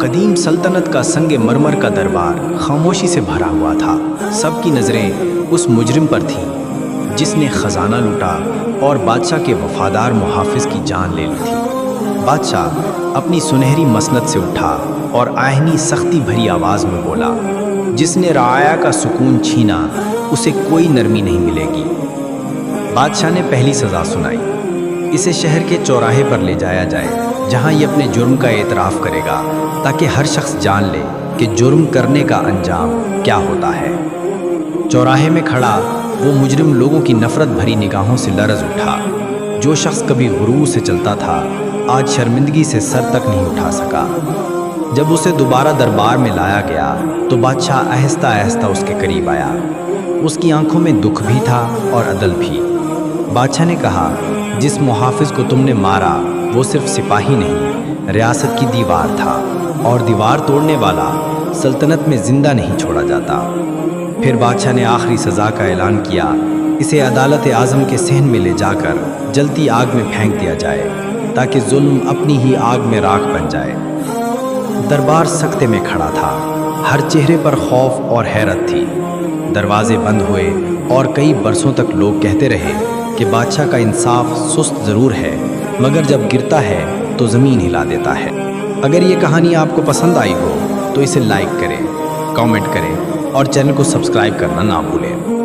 قدیم سلطنت کا سنگ مرمر کا دربار خاموشی سے بھرا ہوا تھا۔ سب کی نظریں اس مجرم پر تھیں جس نے خزانہ لوٹا اور بادشاہ کے وفادار محافظ کی جان لے لی تھی۔ بادشاہ اپنی سنہری مسند سے اٹھا اور آہنی سختی بھری آواز میں بولا، جس نے رعایا کا سکون چھینا اسے کوئی نرمی نہیں ملے گی۔ بادشاہ نے پہلی سزا سنائی، اسے شہر کے چوراہے پر لے جایا جائے جہاں یہ اپنے جرم کا اعتراف کرے گا، تاکہ ہر شخص جان لے کہ جرم کرنے کا انجام کیا ہوتا ہے۔ چوراہے میں کھڑا وہ مجرم لوگوں کی نفرت بھری نگاہوں سے لرز اٹھا۔ جو شخص کبھی غرور سے چلتا تھا آج شرمندگی سے سر تک نہیں اٹھا سکا۔ جب اسے دوبارہ دربار میں لایا گیا تو بادشاہ آہستہ آہستہ اس کے قریب آیا۔ اس کی آنکھوں میں دکھ بھی تھا اور عدل بھی۔ بادشاہ نے کہا، جس محافظ کو تم نے مارا وہ صرف سپاہی نہیں، ریاست کی دیوار تھا، اور دیوار توڑنے والا سلطنت میں زندہ نہیں چھوڑا جاتا۔ پھر بادشاہ نے آخری سزا کا اعلان کیا، اسے عدالت اعظم کے صحن میں لے جا کر جلتی آگ میں پھینک دیا جائے تاکہ ظلم اپنی ہی آگ میں راکھ بن جائے۔ دربار سکتے میں کھڑا تھا، ہر چہرے پر خوف اور حیرت تھی۔ دروازے بند ہوئے اور کئی برسوں تک لوگ کہتے رہے کہ بادشاہ کا انصاف سست ضرور ہے، مگر جب گرتا ہے تو زمین ہلا دیتا ہے۔ اگر یہ کہانی آپ کو پسند آئی ہو تو اسے لائک کریں، کامنٹ کریں اور چینل کو سبسکرائب کرنا نہ بھولیں۔